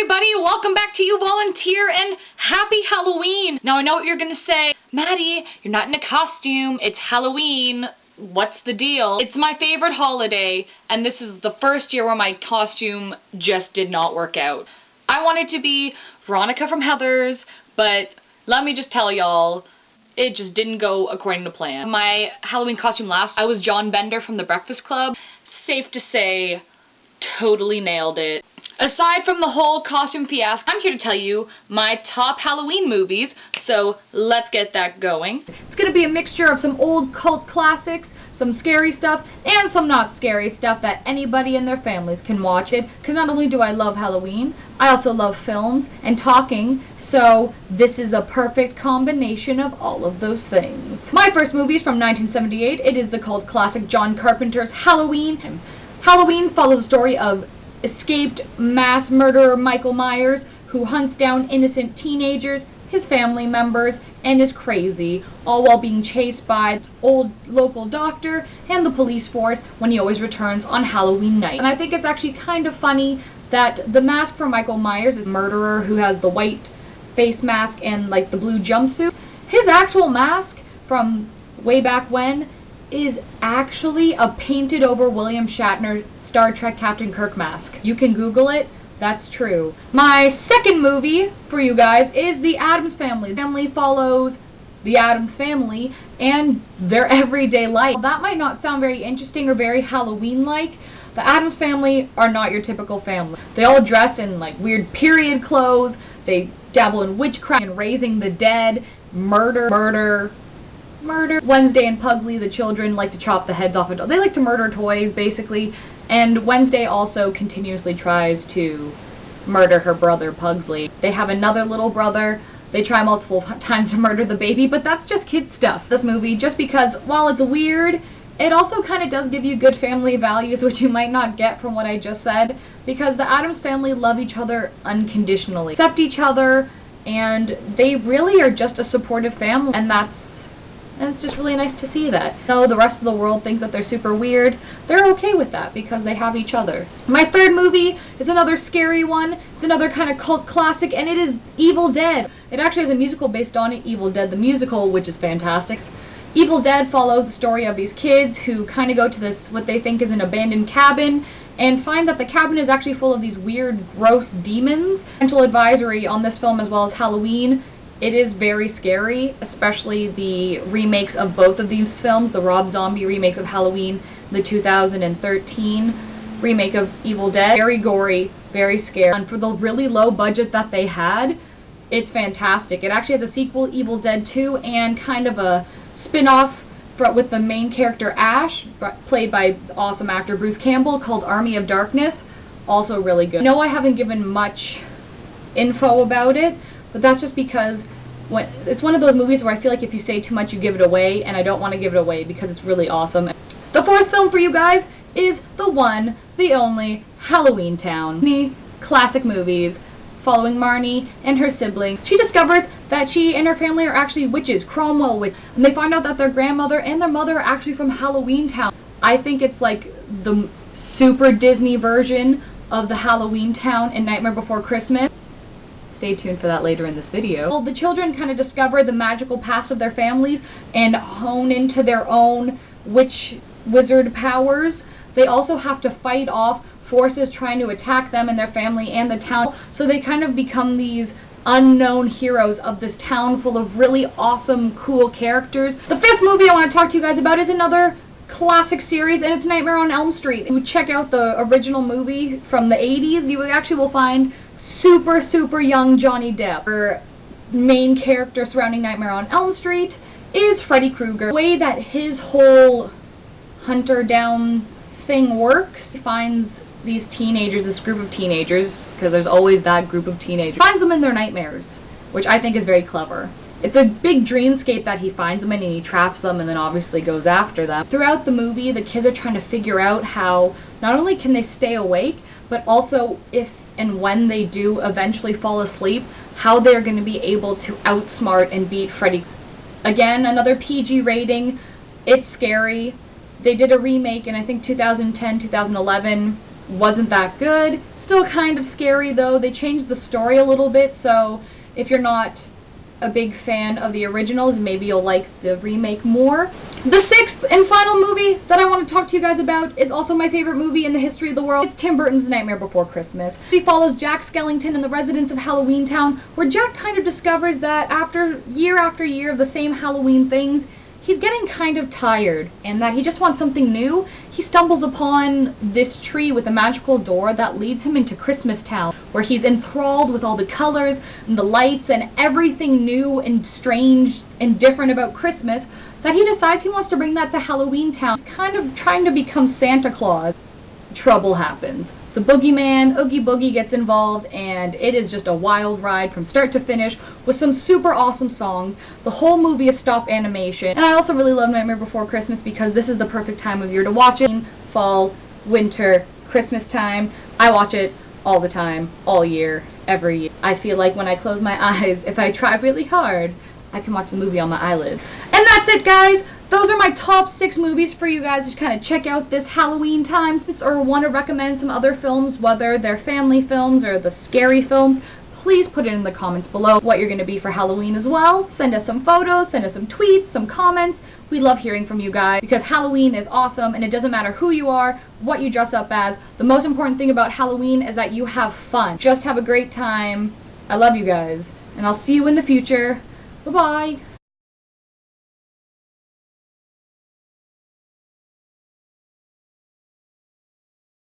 everybody, welcome back to YouVoluntear and happy Halloween! Now I know what you're gonna say, Maddie, you're not in a costume, it's Halloween, what's the deal? It's my favorite holiday, and this is the first year where my costume just did not work out. I wanted to be Veronica from Heathers, but let me just tell y'all, it just didn't go according to plan. My Halloween costume last, I was John Bender from The Breakfast Club. Safe to say, totally nailed it. Aside from the whole costume fiasco, I'm here to tell you my top Halloween movies, so let's get that going. It's going to be a mixture of some old cult classics, some scary stuff, and some not scary stuff that anybody and their families can watch it, because not only do I love Halloween, I also love films and talking, so this is a perfect combination of all of those things. My first movie is from 1978. It is the cult classic John Carpenter's Halloween. Halloween follows the story of escaped mass murderer Michael Myers, who hunts down innocent teenagers, his family members, and is crazy, all while being chased by old local doctor and the police force when he always returns on Halloween night. And I think it's actually kind of funny that the mask for Michael Myers is a murderer who has the white face mask and like the blue jumpsuit. His actual mask from way back when is actually a painted over William Shatner Star Trek Captain Kirk mask. You can Google it, that's true. My second movie for you guys is The Addams Family. The family follows the Addams family and their everyday life. That might not sound very interesting or very Halloween-like. The Addams Family are not your typical family. They all dress in like weird period clothes, they dabble in witchcraft and raising the dead, murder. Wednesday and Pugsley, the children, like to chop the heads off of. They like to murder toys, basically. And Wednesday also continuously tries to murder her brother, Pugsley. They have another little brother. They try multiple times to murder the baby, but that's just kid stuff. This movie, just because, while it's weird, it also kind of does give you good family values, which you might not get from what I just said, because the Addams family love each other unconditionally, accept each other, and they really are just a supportive family, and it's just really nice to see that. Though the rest of the world thinks that they're super weird, they're okay with that because they have each other. My third movie is another scary one. It's another kind of cult classic, and it is Evil Dead. It actually has a musical based on it, Evil Dead the Musical, which is fantastic. Evil Dead follows the story of these kids who kind of go to this, what they think is an abandoned cabin, and find that the cabin is actually full of these weird, gross demons. Parental advisory on this film as well as Halloween. It is very scary, especially the remakes of both of these films, the Rob Zombie remakes of Halloween, the 2013 remake of Evil Dead. Very gory, very scary. And for the really low budget that they had, it's fantastic. It actually has a sequel, Evil Dead 2, and kind of a spin-off with the main character Ash, played by the awesome actor Bruce Campbell, called Army of Darkness. Also really good. I know I haven't given much info about it, but that's just because it's one of those movies where I feel like if you say too much, you give it away, and I don't want to give it away because it's really awesome. The fourth film for you guys is the one, the only, Halloween Town. The classic movies following Marnie and her sibling. She discovers that she and her family are actually witches, Cromwell witches, and they find out that their grandmother and their mother are actually from Halloween Town. I think it's like the super Disney version of the Halloween Town in Nightmare Before Christmas. Stay tuned for that later in this video. Well, the children kind of discover the magical past of their families and hone into their own wizard powers. They also have to fight off forces trying to attack them and their family and the town, so they kind of become these unknown heroes of this town full of really awesome, cool characters. The fifth movie I want to talk to you guys about is another classic series, and it's Nightmare on Elm Street. If you check out the original movie from the 80s, you actually will find super young Johnny Depp. Our main character surrounding Nightmare on Elm Street is Freddy Krueger. The way that his whole hunter down thing works, he finds these teenagers, this group of teenagers, because there's always that group of teenagers, finds them in their nightmares, which I think is very clever. It's a big dreamscape that he finds them in, and he traps them and then obviously goes after them. Throughout the movie, the kids are trying to figure out how not only can they stay awake, but also if and when they do eventually fall asleep, how they're going to be able to outsmart and beat Freddy. Again, another PG rating. It's scary. They did a remake in I think 2010, 2011. Wasn't that good. Still kind of scary though. They changed the story a little bit, so if you're not a big fan of the originals, maybe you'll like the remake more. The sixth and final movie that I want to talk to you guys about is also my favorite movie in the history of the world. It's Tim Burton's Nightmare Before Christmas. It follows Jack Skellington and the residents of Halloween Town, where Jack kind of discovers that after year of the same Halloween things, he's getting kind of tired, and that he just wants something new. He stumbles upon this tree with a magical door that leads him into Christmas Town, where he's enthralled with all the colors and the lights and everything new and strange and different about Christmas, that he decides he wants to bring that to Halloween Town. He's kind of trying to become Santa Claus. Trouble happens. The boogeyman, Oogie Boogie, gets involved, and it is just a wild ride from start to finish with some super awesome songs. The whole movie is stop animation, and I also really love Nightmare Before Christmas because this is the perfect time of year to watch it. Fall, winter, Christmas time. I watch it all the time, all year, every year. I feel like when I close my eyes, if I try really hard, I can watch the movie on my eyelids. And that's it, guys! Those are my top 6 movies for you guys to kind of check out this Halloween time, or want to recommend some other films, whether they're family films or the scary films. Please put it in the comments below what you're going to be for Halloween as well. Send us some photos, send us some tweets, some comments. We love hearing from you guys because Halloween is awesome, and it doesn't matter who you are, what you dress up as. The most important thing about Halloween is that you have fun. Just have a great time. I love you guys, and I'll see you in the future. Bye-bye.